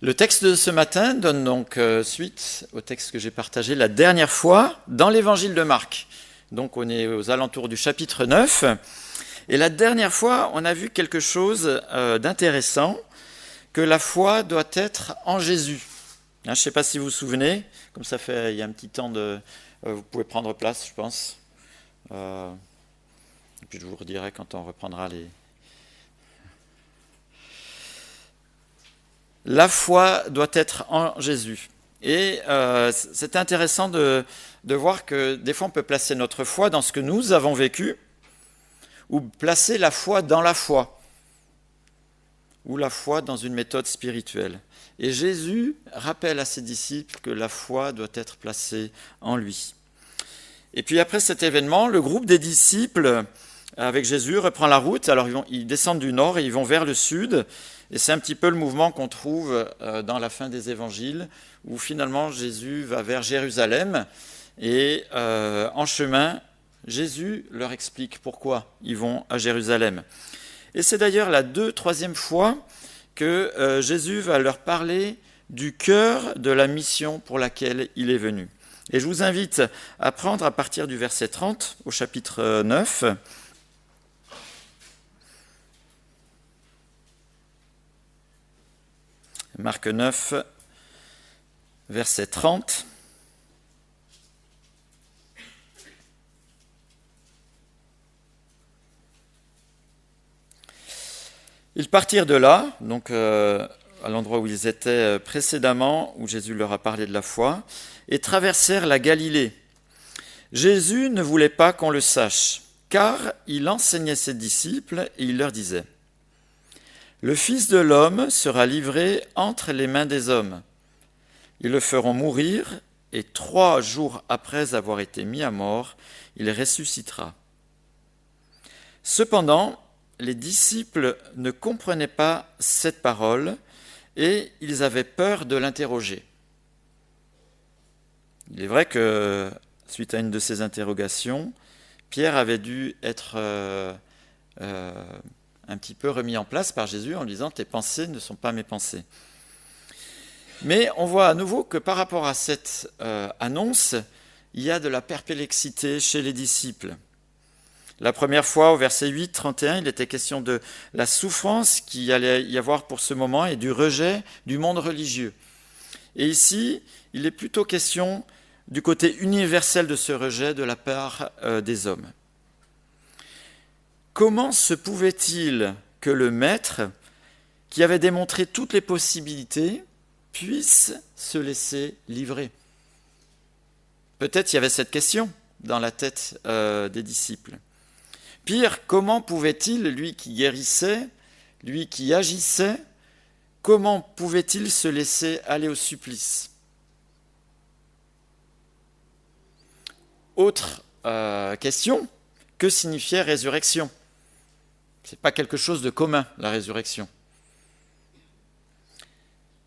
Le texte de ce matin donne donc suite au texte que j'ai partagé la dernière fois dans l'évangile de Marc. Donc on est aux alentours du chapitre 9. Et la dernière fois, on a vu quelque chose d'intéressant, que la foi doit être en Jésus. Je ne sais pas si vous vous souvenez, comme ça fait il y a un petit temps de... vous pouvez prendre place, je pense. Et puis je vous redirai quand on reprendra les... La foi doit être en Jésus. Et c'est intéressant de voir que des fois on peut placer notre foi dans ce que nous avons vécu, ou placer la foi dans la foi, ou la foi dans une méthode spirituelle. Et Jésus rappelle à ses disciples que la foi doit être placée en lui. Et puis après cet événement, le groupe des disciples avec Jésus reprend la route. Alors ils descendent du nord et ils vont vers le sud. Et c'est un petit peu le mouvement qu'on trouve dans la fin des évangiles, où finalement Jésus va vers Jérusalem. Et en chemin, Jésus leur explique pourquoi ils vont à Jérusalem. Et c'est d'ailleurs la troisième fois que Jésus va leur parler du cœur de la mission pour laquelle il est venu. Et je vous invite à prendre à partir du verset 30 au chapitre 9. Marc 9, verset 30. Ils partirent de là, donc à l'endroit où ils étaient précédemment, où Jésus leur a parlé de la foi, et traversèrent la Galilée. Jésus ne voulait pas qu'on le sache, car il enseignait ses disciples et il leur disait : le Fils de l'homme sera livré entre les mains des hommes. Ils le feront mourir, et 3 jours après avoir été mis à mort, il ressuscitera. Cependant, les disciples ne comprenaient pas cette parole, et ils avaient peur de l'interroger. Il est vrai que, suite à une de ces interrogations, Pierre avait dû être un petit peu remis en place par Jésus en lui disant « tes pensées ne sont pas mes pensées ». Mais on voit à nouveau que par rapport à cette annonce, il y a de la perplexité chez les disciples. La première fois, au verset 8, 31, il était question de la souffrance qu'il allait y avoir pour ce moment et du rejet du monde religieux. Et ici, il est plutôt question du côté universel de ce rejet de la part des hommes. Comment se pouvait-il que le Maître, qui avait démontré toutes les possibilités, puisse se laisser livrer ? Peut-être il y avait cette question dans la tête des disciples. Pire, comment pouvait-il, lui qui guérissait, lui qui agissait, comment pouvait-il se laisser aller au supplice ? Autre question, que signifiait résurrection ? Ce n'est pas quelque chose de commun, la résurrection.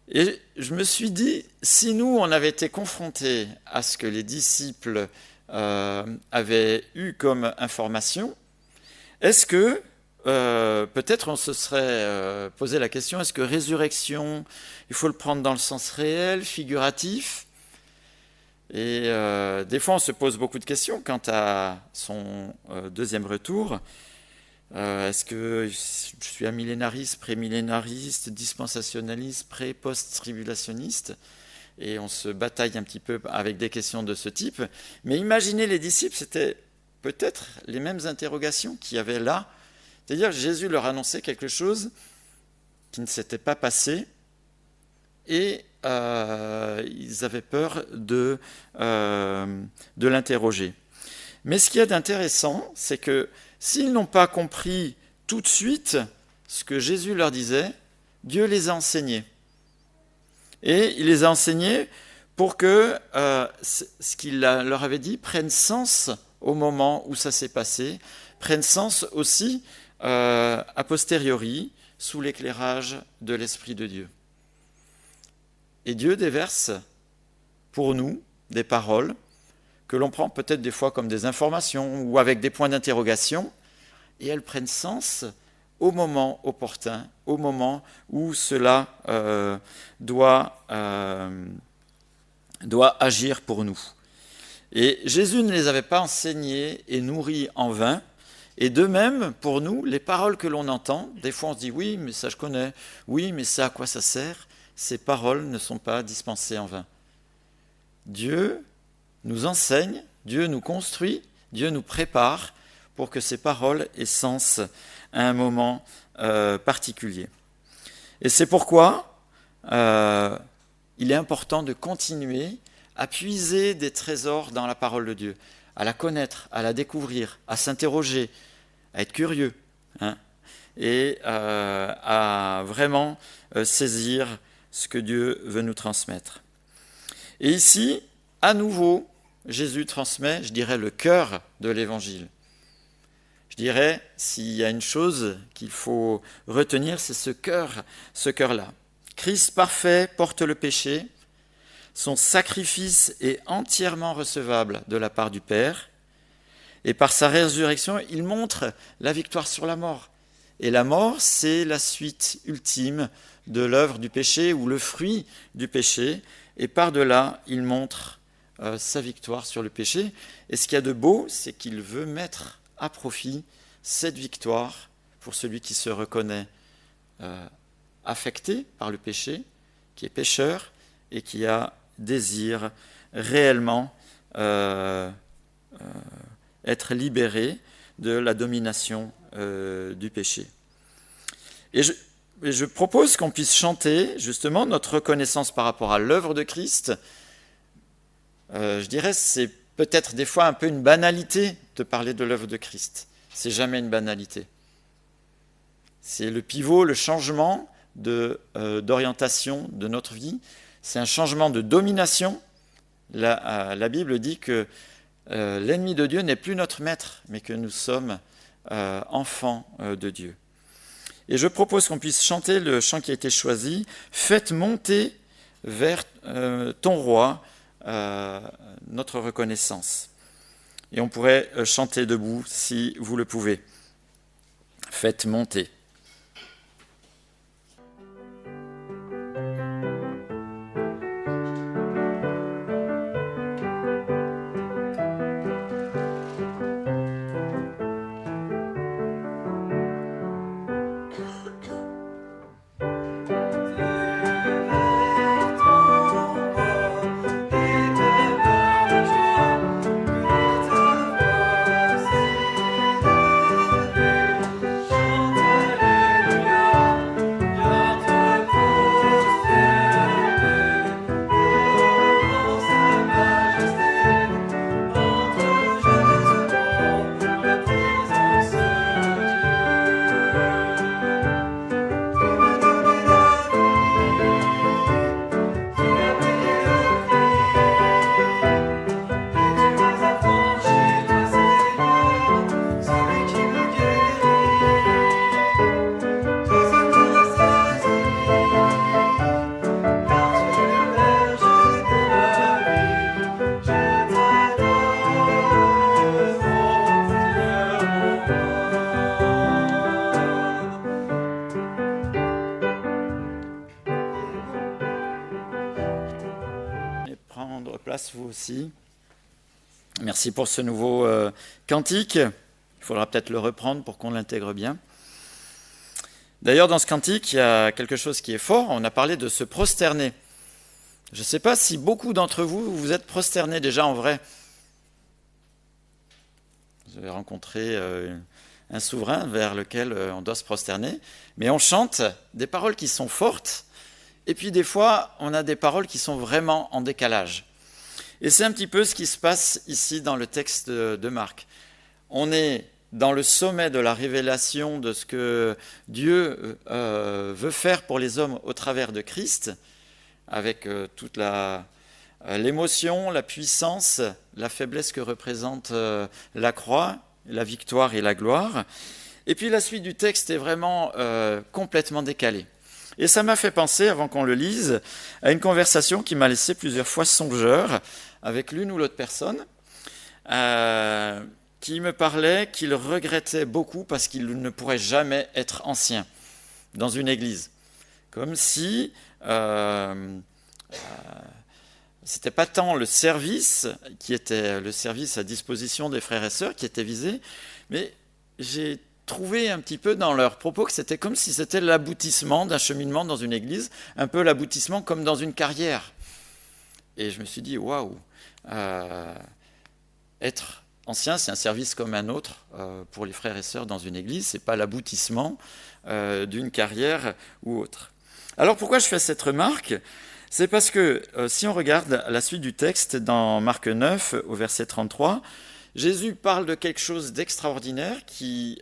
Et je me suis dit, si nous, on avait été confrontés à ce que les disciples avaient eu comme information, est-ce que, peut-être on se serait posé la question, est-ce que résurrection, il faut le prendre dans le sens réel, figuratif ? Et des fois, on se pose beaucoup de questions quant à son deuxième retour. Est-ce que je suis amillénariste, prémillénariste, dispensationaliste, pré-post-tribulationniste ? Et on se bataille un petit peu avec des questions de ce type. Mais imaginez les disciples, c'était peut-être les mêmes interrogations qu'il y avait là. C'est-à-dire que Jésus leur annonçait quelque chose qui ne s'était pas passé et ils avaient peur de l'interroger. Mais ce qu'il y a d'intéressant, c'est que s'ils n'ont pas compris tout de suite ce que Jésus leur disait, Dieu les a enseignés. Et il les a enseignés pour que ce qu'il leur avait dit prenne sens au moment où ça s'est passé, prenne sens aussi a posteriori, sous l'éclairage de l'Esprit de Dieu. Et Dieu déverse pour nous des paroles que l'on prend peut-être des fois comme des informations ou avec des points d'interrogation, et elles prennent sens au moment opportun, au moment où cela doit agir pour nous. Et Jésus ne les avait pas enseignés et nourris en vain. Et de même, pour nous, les paroles que l'on entend, des fois on se dit « oui, mais ça je connais, oui, mais ça à quoi ça sert ?» Ces paroles ne sont pas dispensées en vain. Dieu nous enseigne, Dieu nous construit, Dieu nous prépare pour que ces paroles aient sens à un moment particulier. Et c'est pourquoi il est important de continuer à puiser des trésors dans la parole de Dieu, à la connaître, à la découvrir, à s'interroger, à être curieux, et à vraiment saisir ce que Dieu veut nous transmettre. Et ici, à nouveau, Jésus transmet, je dirais, le cœur de l'Évangile. Je dirais, s'il y a une chose qu'il faut retenir, c'est ce cœur-là. Christ parfait porte le péché. Son sacrifice est entièrement recevable de la part du Père. Et par sa résurrection, il montre la victoire sur la mort. Et la mort, c'est la suite ultime de l'œuvre du péché ou le fruit du péché. Et par-delà, il montre sa victoire sur le péché. Et ce qu'il y a de beau, c'est qu'il veut mettre à profit cette victoire pour celui qui se reconnaît affecté par le péché, qui est pécheur et qui désire réellement être libéré de la domination du péché. Et je propose qu'on puisse chanter justement notre reconnaissance par rapport à l'œuvre de Christ. Je dirais c'est peut-être des fois un peu une banalité de parler de l'œuvre de Christ. C'est jamais une banalité. C'est le pivot, le changement d'orientation de notre vie. C'est un changement de domination. La Bible dit que l'ennemi de Dieu n'est plus notre maître, mais que nous sommes enfants de Dieu. Et je propose qu'on puisse chanter le chant qui a été choisi, « Faites monter vers ton roi notre reconnaissance ». Et on pourrait chanter debout si vous le pouvez. « Faites monter ». Vous aussi. Merci pour ce nouveau cantique. Il faudra peut-être le reprendre pour qu'on l'intègre bien. D'ailleurs, dans ce cantique, il y a quelque chose qui est fort. On a parlé de se prosterner. Je ne sais pas si beaucoup d'entre vous, vous êtes prosternés déjà en vrai. Vous avez rencontré un souverain vers lequel on doit se prosterner. Mais on chante des paroles qui sont fortes. Et puis des fois, on a des paroles qui sont vraiment en décalage. Et c'est un petit peu ce qui se passe ici dans le texte de Marc. On est dans le sommet de la révélation de ce que Dieu veut faire pour les hommes au travers de Christ, avec toute l'émotion, la puissance, la faiblesse que représente la croix, la victoire et la gloire. Et puis la suite du texte est vraiment complètement décalée. Et ça m'a fait penser, avant qu'on le lise, à une conversation qui m'a laissé plusieurs fois songeur avec l'une ou l'autre personne, qui me parlait qu'il regrettait beaucoup parce qu'il ne pourrait jamais être ancien dans une église. Comme si c'était pas tant le service qui était le service à disposition des frères et sœurs qui était visé, mais j'ai trouvé un petit peu dans leurs propos que c'était comme si c'était l'aboutissement d'un cheminement dans une église, un peu l'aboutissement comme dans une carrière. Et je me suis dit, waouh, être ancien, c'est un service comme un autre pour les frères et sœurs dans une église, c'est pas l'aboutissement d'une carrière ou autre. Alors pourquoi je fais cette remarque ? C'est parce que si on regarde la suite du texte dans Marc 9 au verset 33, Jésus parle de quelque chose d'extraordinaire qui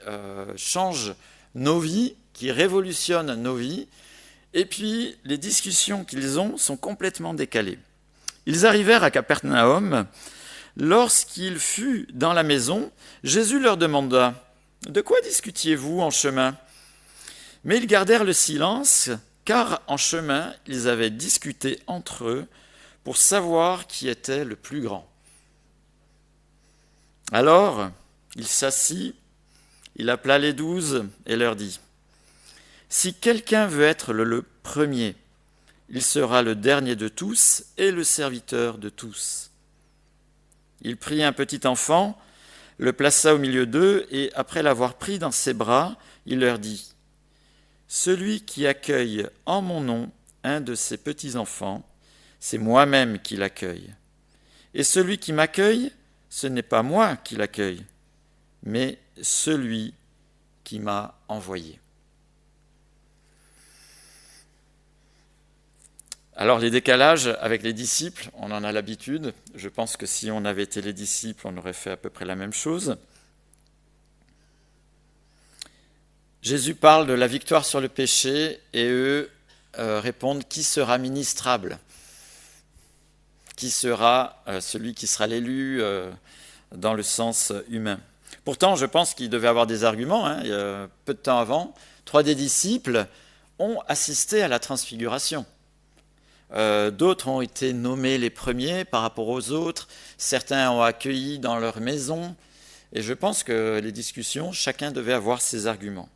change nos vies, qui révolutionne nos vies, et puis les discussions qu'ils ont sont complètement décalées. Ils arrivèrent à Capernaum. Lorsqu'il fut dans la maison, Jésus leur demanda « De quoi discutiez-vous en chemin ?» Mais ils gardèrent le silence, car en chemin, ils avaient discuté entre eux pour savoir qui était le plus grand. Alors, il s'assit, il appela les 12 et leur dit « Si quelqu'un veut être le premier, il sera le dernier de tous et le serviteur de tous. » Il prit un petit enfant, le plaça au milieu d'eux et après l'avoir pris dans ses bras, il leur dit « Celui qui accueille en mon nom un de ces petits-enfants, c'est moi-même qui l'accueille. Et celui qui m'accueille, ce n'est pas moi qui l'accueille, mais celui qui m'a envoyé. » Alors les décalages avec les disciples, on en a l'habitude. Je pense que si on avait été les disciples, on aurait fait à peu près la même chose. Jésus parle de la victoire sur le péché et eux répondent « Qui sera ministrable ? Qui sera celui qui sera l'élu dans le sens humain ?» Pourtant, je pense qu'il devait avoir des arguments. Peu de temps avant, 3 des disciples ont assisté à la transfiguration. D'autres ont été nommés les premiers par rapport aux autres. Certains ont accueilli dans leur maison. Et je pense que les discussions, chacun devait avoir ses arguments.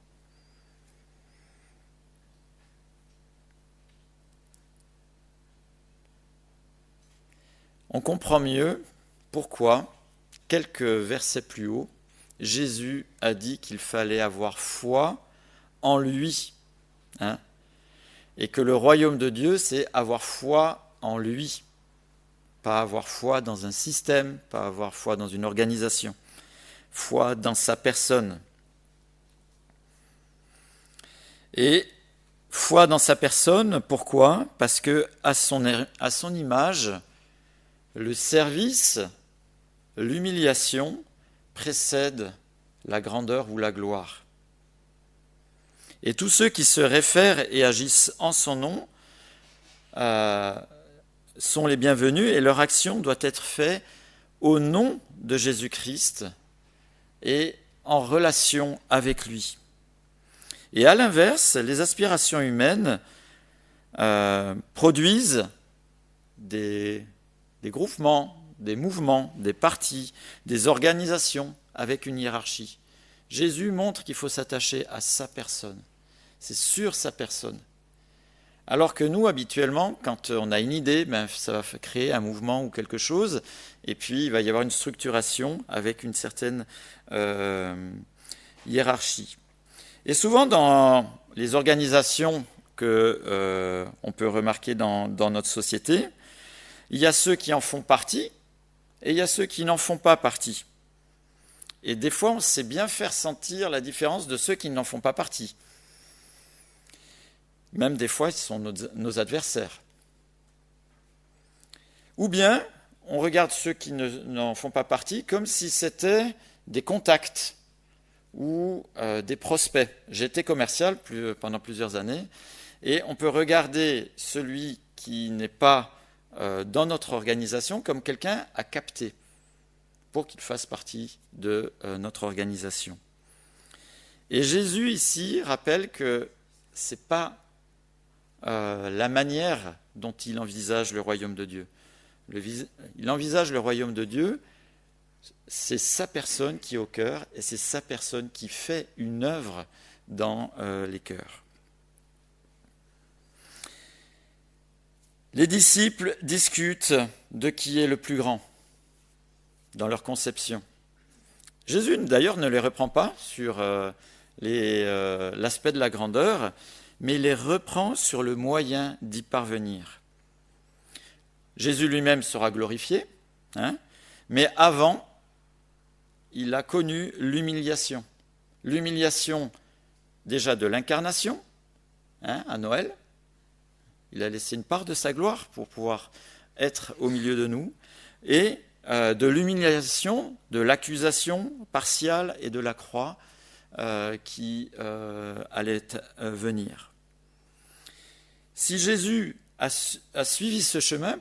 On comprend mieux pourquoi, quelques versets plus haut, Jésus a dit qu'il fallait avoir foi en lui. Et que le royaume de Dieu, c'est avoir foi en lui. Pas avoir foi dans un système, pas avoir foi dans une organisation. Foi dans sa personne. Et foi dans sa personne, pourquoi ? Parce que à son image, le service, l'humiliation précèdent la grandeur ou la gloire. Et tous ceux qui se réfèrent et agissent en son nom sont les bienvenus et leur action doit être faite au nom de Jésus-Christ et en relation avec lui. Et à l'inverse, les aspirations humaines produisent des groupements, des mouvements, des partis, des organisations avec une hiérarchie. Jésus montre qu'il faut s'attacher à sa personne. C'est sur sa personne. Alors que nous, habituellement, quand on a une idée, ça va créer un mouvement ou quelque chose, et puis il va y avoir une structuration avec une certaine hiérarchie. Et souvent, dans les organisations qu'on peut remarquer dans notre société, il y a ceux qui en font partie, et il y a ceux qui n'en font pas partie. Et des fois, on sait bien faire sentir la différence de ceux qui n'en font pas partie. Même des fois, ils sont nos adversaires. Ou bien, on regarde ceux qui n'en font pas partie comme si c'était des contacts ou des prospects. J'ai été commercial pendant plusieurs années, et on peut regarder celui qui n'est pas dans notre organisation comme quelqu'un à capter, pour qu'il fasse partie de notre organisation. Et Jésus ici rappelle que ce n'est pas la manière dont il envisage le royaume de Dieu. Il envisage le royaume de Dieu c'est sa personne qui est au cœur et c'est sa personne qui fait une œuvre dans les cœurs. Les disciples discutent de qui est le plus grand dans leur conception. Jésus, d'ailleurs, ne les reprend pas sur l'aspect de la grandeur, mais il les reprend sur le moyen d'y parvenir. Jésus lui-même sera glorifié, mais avant, il a connu l'humiliation. L'humiliation déjà de l'incarnation, à Noël. Il a laissé une part de sa gloire pour pouvoir être au milieu de nous, et de l'humiliation, de l'accusation partiale et de la croix qui allait venir. Si Jésus a suivi ce chemin,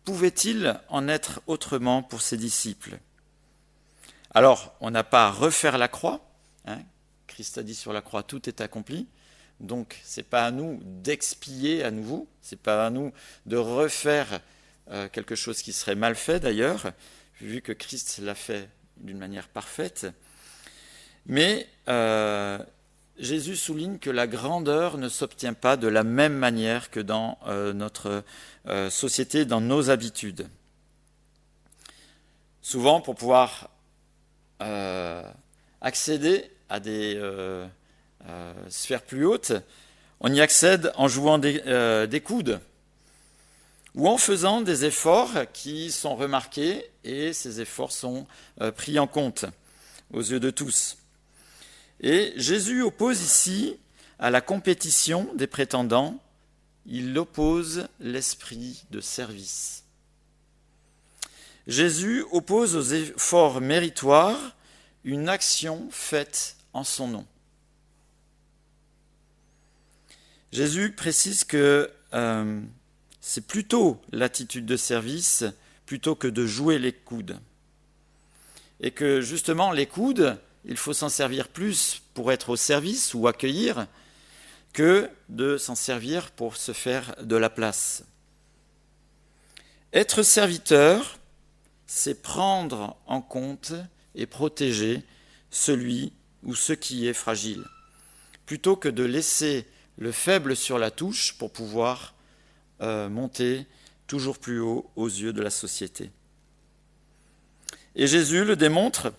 pouvait-il en être autrement pour ses disciples ? Alors, on n'a pas à refaire la croix. Christ a dit sur la croix, tout est accompli. Donc, ce n'est pas à nous d'expier à nouveau, ce n'est pas à nous de refaire quelque chose qui serait mal fait d'ailleurs, vu que Christ l'a fait d'une manière parfaite. Mais Jésus souligne que la grandeur ne s'obtient pas de la même manière que dans notre société, dans nos habitudes. Souvent, pour pouvoir accéder à des sphères plus hautes, on y accède en jouant des coudes ou en faisant des efforts qui sont remarqués et ces efforts sont pris en compte aux yeux de tous. Et Jésus oppose ici à la compétition des prétendants, il oppose l'esprit de service. Jésus oppose aux efforts méritoires une action faite en son nom. Jésus précise que c'est plutôt l'attitude de service plutôt que de jouer les coudes. Et que justement les coudes, il faut s'en servir plus pour être au service ou accueillir que de s'en servir pour se faire de la place. Être serviteur, c'est prendre en compte et protéger celui ou ce qui est fragile, plutôt que de laisser le faible sur la touche pour pouvoir monter toujours plus haut aux yeux de la société. Et Jésus le démontre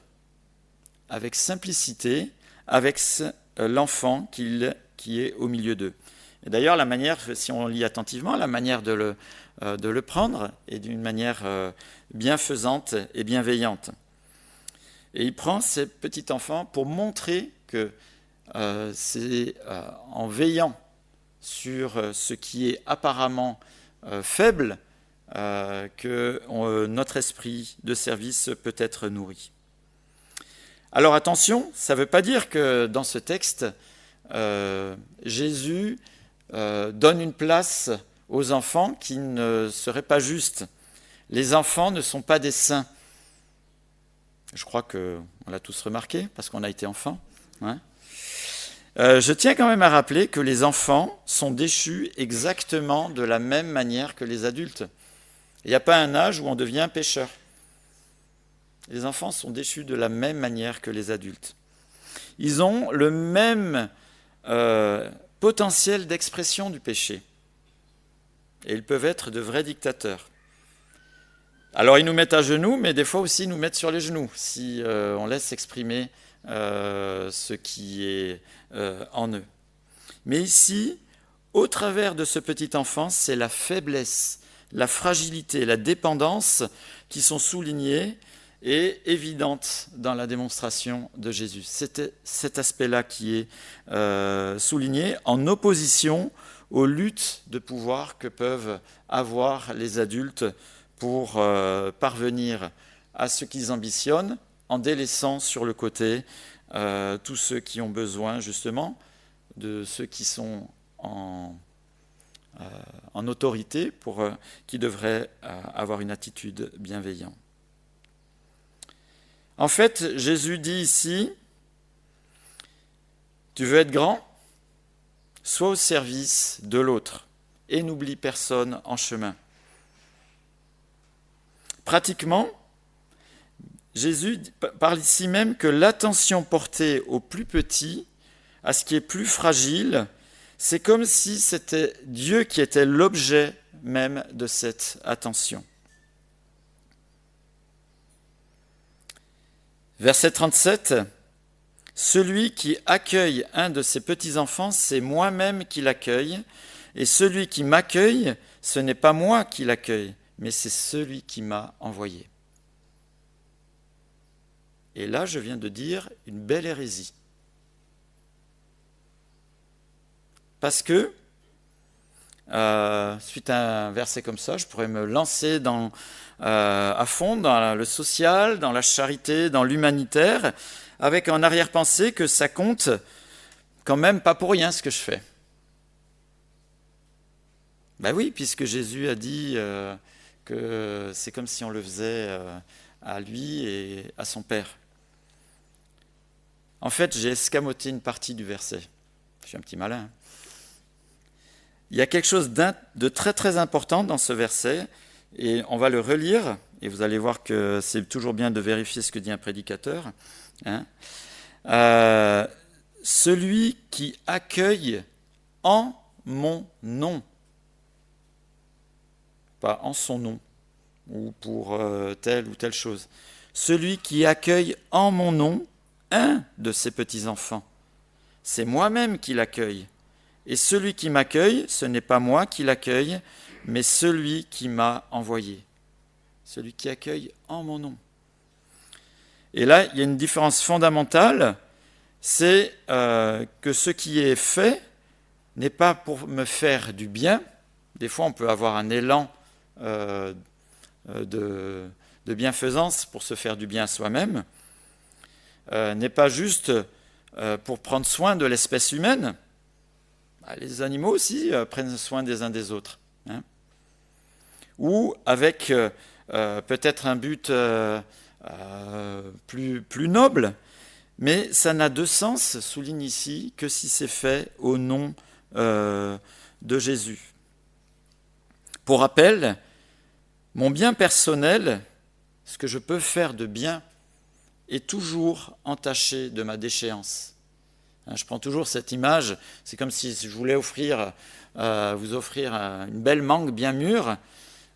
avec simplicité, avec l'enfant qui est au milieu d'eux. Et d'ailleurs, la manière, si on lit attentivement, la manière de le prendre est d'une manière bienfaisante et bienveillante. Et il prend ce petit enfant pour montrer que c'est en veillant sur ce qui est apparemment faible que notre esprit de service peut être nourri. Alors attention, ça ne veut pas dire que dans ce texte, Jésus donne une place aux enfants qui ne serait pas juste. Les enfants ne sont pas des saints. Je crois qu'on l'a tous remarqué, parce qu'on a été enfants. Je tiens quand même à rappeler que les enfants sont déchus exactement de la même manière que les adultes. Il n'y a pas un âge où on devient pécheur. Les enfants sont déchus de la même manière que les adultes. Ils ont le même potentiel d'expression du péché. Et ils peuvent être de vrais dictateurs. Alors ils nous mettent à genoux, mais des fois aussi ils nous mettent sur les genoux, si on laisse exprimer ce qui est en eux. Mais ici, au travers de ce petit enfant, c'est la faiblesse, la fragilité, la dépendance qui sont soulignées et évidentes dans la démonstration de Jésus. C'est cet aspect-là qui est souligné en opposition aux luttes de pouvoir que peuvent avoir les adultes pour parvenir à ce qu'ils ambitionnent, en délaissant sur le côté tous ceux qui ont besoin justement de ceux qui sont en autorité, qui devraient avoir une attitude bienveillante. En fait, Jésus dit ici, tu veux être grand ? Sois au service de l'autre et n'oublie personne en chemin. Pratiquement, Jésus parle ici même que l'attention portée au plus petit, à ce qui est plus fragile, c'est comme si c'était Dieu qui était l'objet même de cette attention. Verset 37, « Celui qui accueille un de ses petits-enfants, c'est moi-même qui l'accueille, et celui qui m'accueille, ce n'est pas moi qui l'accueille, mais c'est celui qui m'a envoyé. » Et là, je viens de dire une belle hérésie. Parce que, suite à un verset comme ça, je pourrais me lancer à fond dans le social, dans la charité, dans l'humanitaire, avec en arrière-pensée que ça compte quand même pas pour rien ce que je fais. Ben oui, puisque Jésus a dit que c'est comme si on le faisait à lui et à son Père. En fait, j'ai escamoté une partie du verset. Je suis un petit malin. Il y a quelque chose de très très important dans ce verset, et on va le relire, et vous allez voir que c'est toujours bien de vérifier ce que dit un prédicateur. Celui qui accueille en mon nom, pas en son nom, ou pour telle ou telle chose. Celui qui accueille en mon nom un de ses petits-enfants, c'est moi-même qui l'accueille. Et celui qui m'accueille, ce n'est pas moi qui l'accueille, mais celui qui m'a envoyé. Celui qui accueille en mon nom. Et là, il y a une différence fondamentale, c'est que ce qui est fait n'est pas pour me faire du bien. Des fois, on peut avoir un élan de bienfaisance pour se faire du bien à soi-même. N'est pas juste pour prendre soin de l'espèce humaine. Les animaux aussi prennent soin des uns des autres. Ou avec peut-être un but plus noble, mais ça n'a de sens, souligne ici, que si c'est fait au nom de Jésus. Pour rappel, mon bien personnel, ce que je peux faire de bien, est toujours entaché de ma déchéance. Je prends toujours cette image, c'est comme si je voulais vous offrir une belle mangue bien mûre,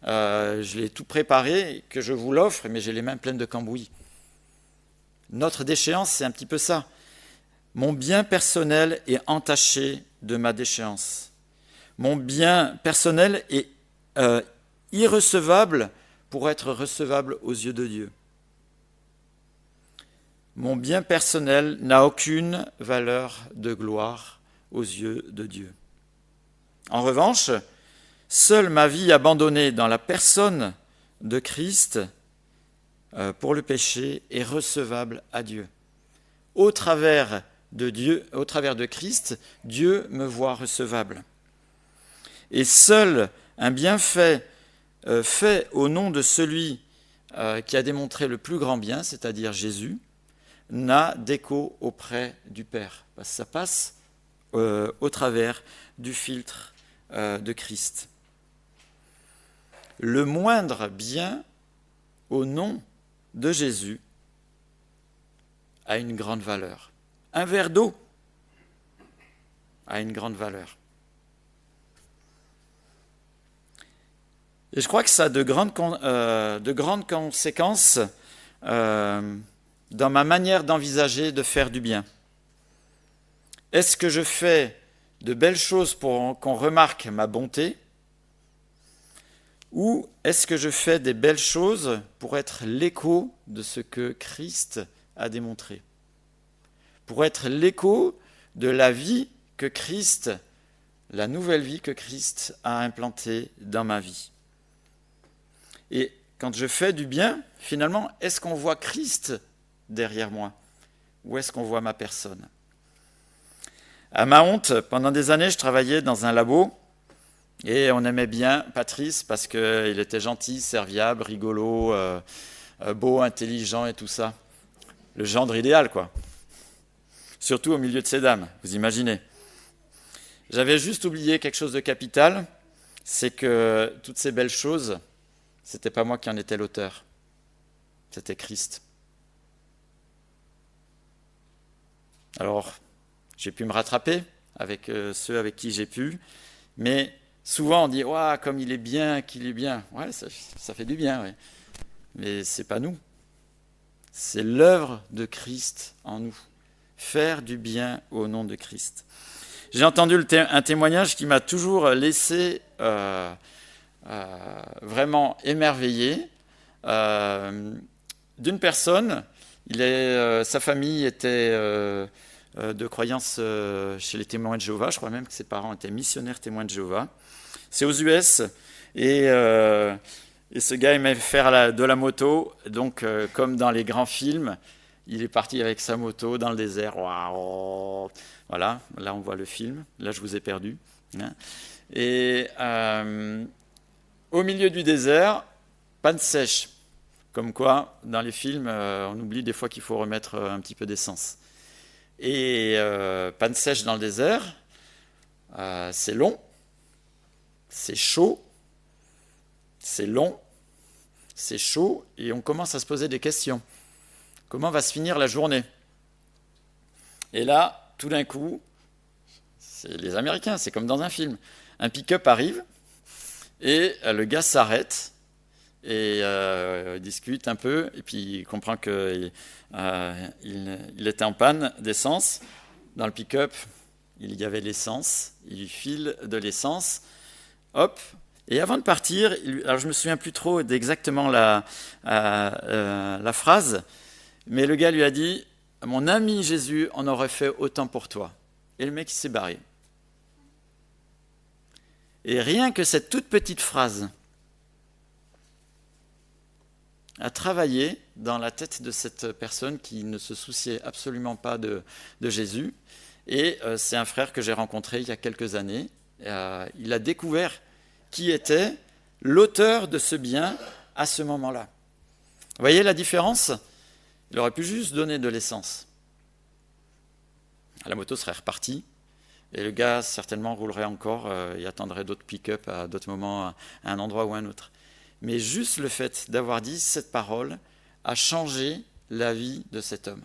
je l'ai tout préparé, que je vous l'offre, mais j'ai les mains pleines de cambouis. Notre déchéance, c'est un petit peu ça. Mon bien personnel est entaché de ma déchéance. Mon bien personnel est irrecevable pour être recevable aux yeux de Dieu. Mon bien personnel n'a aucune valeur de gloire aux yeux de Dieu. En revanche, seule ma vie abandonnée dans la personne de Christ pour le péché est recevable à Dieu. Au travers de Christ, Dieu me voit recevable. Et seul un bienfait fait au nom de celui qui a démontré le plus grand bien, c'est-à-dire Jésus, n'a d'écho auprès du Père. Parce que ça passe au travers du filtre de Christ. Le moindre bien au nom de Jésus a une grande valeur. Un verre d'eau a une grande valeur. Et je crois que ça a de grandes conséquences dans ma manière d'envisager de faire du bien. Est-ce que je fais de belles choses pour qu'on remarque ma bonté, ou est-ce que je fais des belles choses pour être l'écho de ce que Christ a démontré, pour être l'écho de la vie que Christ, la nouvelle vie que Christ a implantée dans ma vie. Et quand je fais du bien, finalement, est-ce qu'on voit Christ derrière moi, ou est-ce qu'on voit ma personne? À ma honte, pendant des années, je travaillais dans un labo et on aimait bien Patrice parce qu'il était gentil, serviable, rigolo, beau, intelligent et tout ça. Le gendre idéal, quoi. Surtout au milieu de ces dames, vous imaginez. J'avais juste oublié quelque chose de capital, c'est que toutes ces belles choses, c'était pas moi qui en étais l'auteur, c'était Christ. Alors, j'ai pu me rattraper avec ceux avec qui j'ai pu, mais souvent on dit ouah, comme il est bien, qu'il est bien. Ouais, ça fait du bien, ouais. Mais c'est pas nous. C'est l'œuvre de Christ en nous. Faire du bien au nom de Christ. J'ai entendu un témoignage qui m'a toujours laissé vraiment émerveillé d'une personne. Sa famille était de croyance chez les témoins de Jéhovah. Je crois même que ses parents étaient missionnaires témoins de Jéhovah. C'est aux US et ce gars aimait faire de la moto. Donc, comme dans les grands films, il est parti avec sa moto dans le désert. Waouh. Voilà, là on voit le film. Là, je vous ai perdu. Et au milieu du désert, panne sèche. Comme quoi, dans les films, on oublie des fois qu'il faut remettre un petit peu d'essence. Et panne sèche dans le désert, c'est long, c'est chaud, c'est long, c'est chaud, et on commence à se poser des questions. Comment va se finir la journée? Et là, tout d'un coup, c'est les Américains, c'est comme dans un film. Un pick-up arrive, et le gars s'arrête, et discute un peu, et puis il comprend qu'il était en panne d'essence. Dans le pick-up, il y avait l'essence, il lui file de l'essence, hop, et avant de partir, alors je me souviens plus trop d'exactement la phrase, mais le gars lui a dit « Mon ami Jésus en aurait fait autant pour toi ». Et le mec il s'est barré. Et rien que cette toute petite phrase a travaillé dans la tête de cette personne qui ne se souciait absolument pas de Jésus. Et c'est un frère que j'ai rencontré il y a quelques années. Il a découvert qui était l'auteur de ce bien à ce moment-là. Vous voyez la différence? Il aurait pu juste donner de l'essence. La moto serait repartie. Et le gars, certainement, roulerait encore et attendrait d'autres pick-up à d'autres moments, à un endroit ou à un autre. Mais juste le fait d'avoir dit cette parole a changé la vie de cet homme.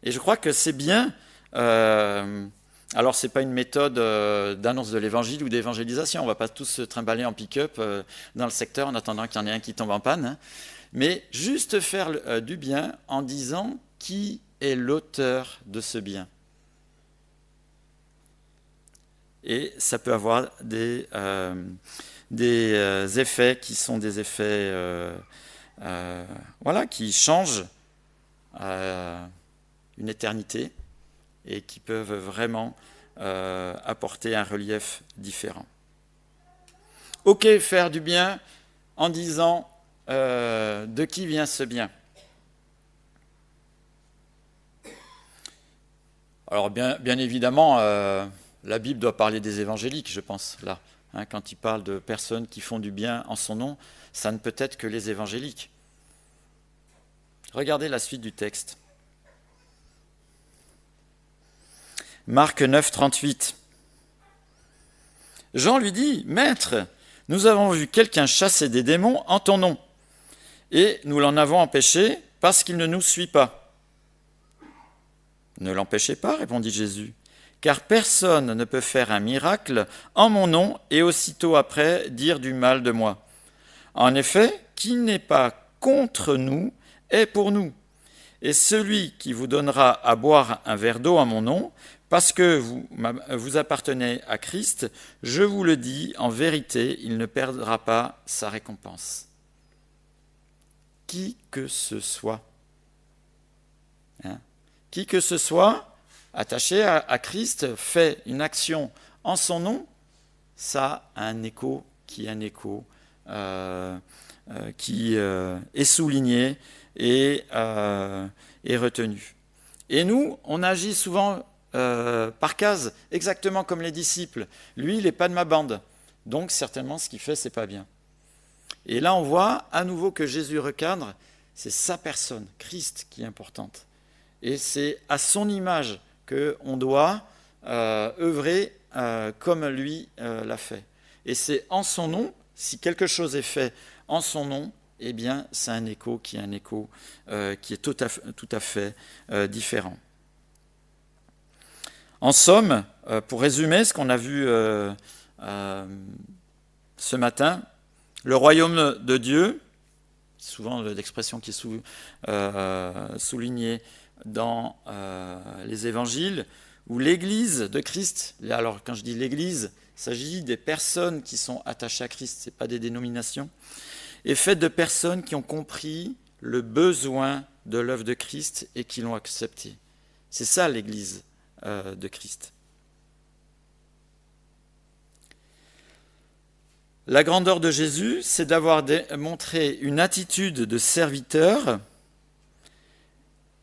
Et je crois que c'est bien. Alors, ce n'est pas une méthode d'annonce de l'évangile ou d'évangélisation. On ne va pas tous se trimballer en pick-up dans le secteur en attendant qu'il y en ait un qui tombe en panne. Hein. Mais juste faire du bien en disant qui est l'auteur de ce bien. Et ça peut avoir des effets qui sont des effets qui changent une éternité et qui peuvent vraiment apporter un relief différent. Ok, faire du bien en disant de qui vient ce bien. Alors bien évidemment, la Bible doit parler des évangéliques, je pense, là. Hein, quand il parle de personnes qui font du bien en son nom, ça ne peut être que les évangéliques. Regardez la suite du texte. Marc 9, 38. Jean lui dit, « Maître, nous avons vu quelqu'un chasser des démons en ton nom, et nous l'en avons empêché parce qu'il ne nous suit pas. » « Ne l'empêchez pas, répondit Jésus, car personne ne peut faire un miracle en mon nom et aussitôt après dire du mal de moi. En effet, qui n'est pas contre nous est pour nous. Et celui qui vous donnera à boire un verre d'eau en mon nom, parce que vous appartenez à Christ, je vous le dis, en vérité, il ne perdra pas sa récompense. » Qui que ce soit. Hein? Qui que ce soit, attaché à Christ, fait une action en son nom, ça a un écho qui est souligné et retenu. Et nous, on agit souvent par case, exactement comme les disciples. Lui, il n'est pas de ma bande, donc certainement ce qu'il fait, c'est pas bien. Et là, on voit à nouveau que Jésus recadre, c'est sa personne, Christ, qui est importante. Et c'est à son image qu'on doit œuvrer comme lui l'a fait. Et c'est en son nom, si quelque chose est fait en son nom, eh bien, c'est un écho qui est tout à fait différent. En somme, pour résumer ce qu'on a vu ce matin, le royaume de Dieu, souvent l'expression qui est soulignée dans les évangiles, ou l'Église de Christ. Alors quand je dis l'Église, il s'agit des personnes qui sont attachées à Christ, ce n'est pas des dénominations, est faite de personnes qui ont compris le besoin de l'œuvre de Christ et qui l'ont accepté. C'est ça l'Église de Christ. La grandeur de Jésus, c'est d'avoir montré une attitude de serviteur,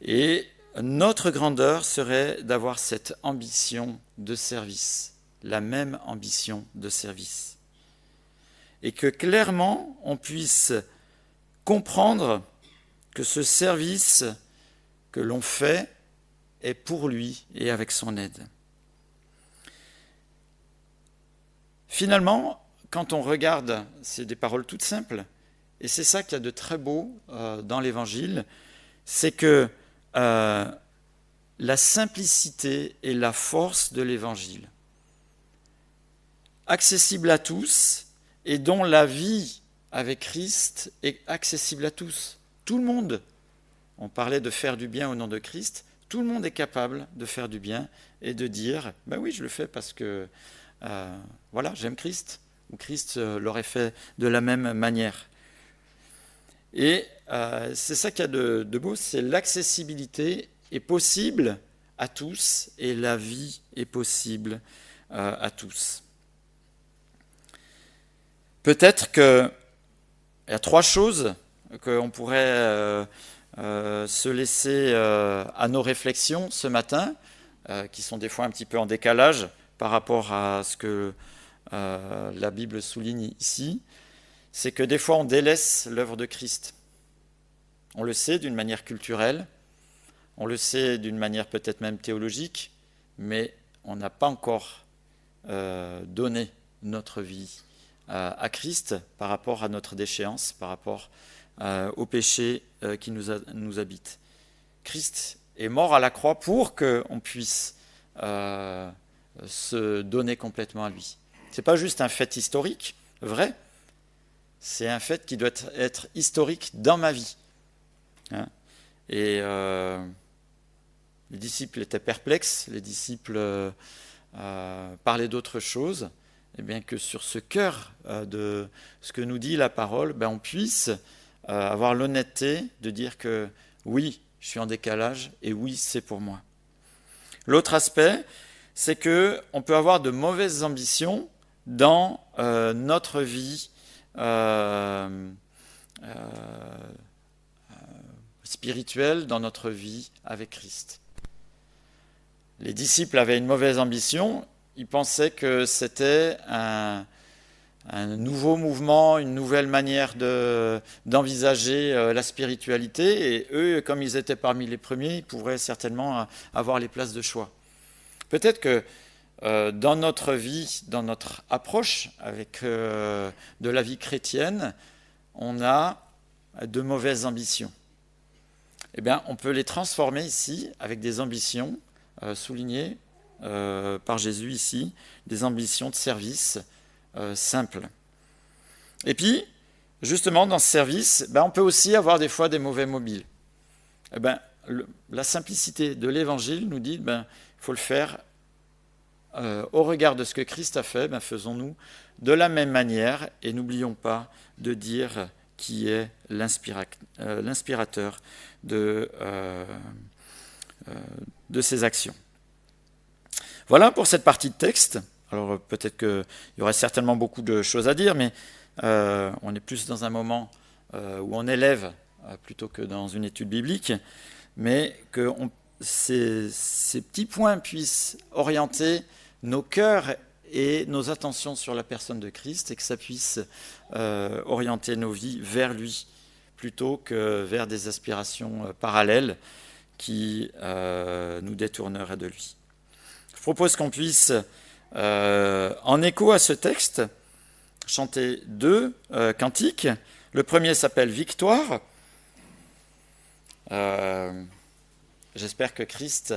et notre grandeur serait d'avoir cette ambition de service, la même ambition de service. Et que clairement, on puisse comprendre que ce service que l'on fait est pour lui et avec son aide. Finalement, quand on regarde, c'est des paroles toutes simples, et c'est ça qu'il y a de très beau dans l'Évangile, c'est que la simplicité et la force de l'Évangile, accessible à tous, et dont la vie avec Christ est accessible à tous. Tout le monde, on parlait de faire du bien au nom de Christ, tout le monde est capable de faire du bien et de dire « ben oui, je le fais parce que voilà, j'aime Christ », ou Christ l'aurait fait de la même manière. Et c'est ça qu'il y a de beau, c'est l'accessibilité est possible à tous et la vie est possible à tous. Peut-être qu'il y a trois choses qu'on pourrait se laisser à nos réflexions ce matin, qui sont des fois un petit peu en décalage par rapport à ce que la Bible souligne ici. C'est que des fois on délaisse l'œuvre de Christ. On le sait d'une manière culturelle, on le sait d'une manière peut-être même théologique, mais on n'a pas encore donné notre vie à Christ par rapport à notre déchéance, par rapport au péché qui nous habite. Christ est mort à la croix pour qu'on puisse se donner complètement à lui. Ce n'est pas juste un fait historique, vrai, c'est un fait qui doit être historique dans ma vie. Hein. Et les disciples étaient perplexes, les disciples parlaient d'autre chose, et bien que sur ce cœur de ce que nous dit la parole, ben on puisse avoir l'honnêteté de dire que oui, je suis en décalage et oui, c'est pour moi. L'autre aspect, c'est qu'on peut avoir de mauvaises ambitions dans notre vie spirituelle, dans notre vie avec Christ. Les disciples avaient une mauvaise ambition, ils pensaient que c'était un nouveau mouvement, une nouvelle manière d'envisager la spiritualité, et eux, comme ils étaient parmi les premiers, ils pourraient certainement avoir les places de choix. Peut-être que dans notre vie, dans notre approche avec de la vie chrétienne, on a de mauvaises ambitions. Eh bien, on peut les transformer ici avec des ambitions soulignées par Jésus ici, des ambitions de service simples. Et puis, justement, dans ce service, on peut aussi avoir des fois des mauvais mobiles. Eh bien, la simplicité de l'Évangile nous dit il faut le faire au regard de ce que Christ a fait, faisons-nous de la même manière et n'oublions pas de dire qui est l'inspirateur de ces actions. Voilà pour cette partie de texte. Alors peut-être qu'il y aurait certainement beaucoup de choses à dire, mais on est plus dans un moment où on élève plutôt que dans une étude biblique, mais que ces petits points puissent orienter nos cœurs et nos attentions sur la personne de Christ et que ça puisse orienter nos vies vers lui plutôt que vers des aspirations parallèles qui nous détourneraient de lui. Je propose qu'on puisse, en écho à ce texte, chanter 2 cantiques. Le premier s'appelle Victoire. J'espère que Christ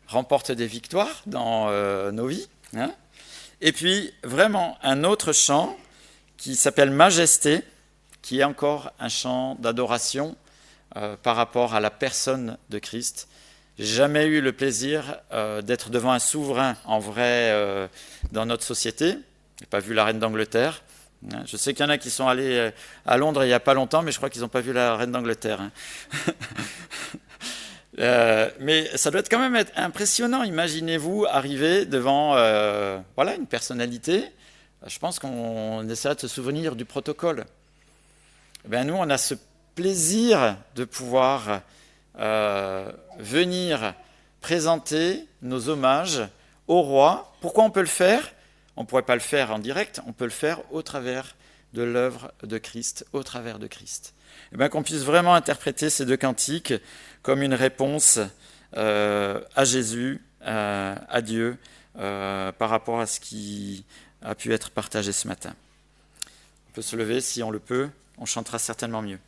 remporte des victoires dans nos vies. Hein. Et puis, vraiment, un autre chant qui s'appelle Majesté, qui est encore un chant d'adoration par rapport à la personne de Christ. J'ai jamais eu le plaisir d'être devant un souverain en vrai dans notre société. Je n'ai pas vu la reine d'Angleterre. Je sais qu'il y en a qui sont allés à Londres il n'y a pas longtemps, mais je crois qu'ils n'ont pas vu la reine d'Angleterre. Mais ça doit quand même être impressionnant. Imaginez-vous arriver devant voilà, une personnalité. Je pense qu'on essaiera de se souvenir du protocole. Eh bien, nous, on a ce plaisir de pouvoir venir présenter nos hommages au roi. Pourquoi on peut le faire? On ne pourrait pas le faire en direct, on peut le faire au travers de l'œuvre de Christ, au travers de Christ. Et bien qu'on puisse vraiment interpréter ces deux cantiques comme une réponse à Jésus, à Dieu, par rapport à ce qui a pu être partagé ce matin. On peut se lever si on le peut, on chantera certainement mieux.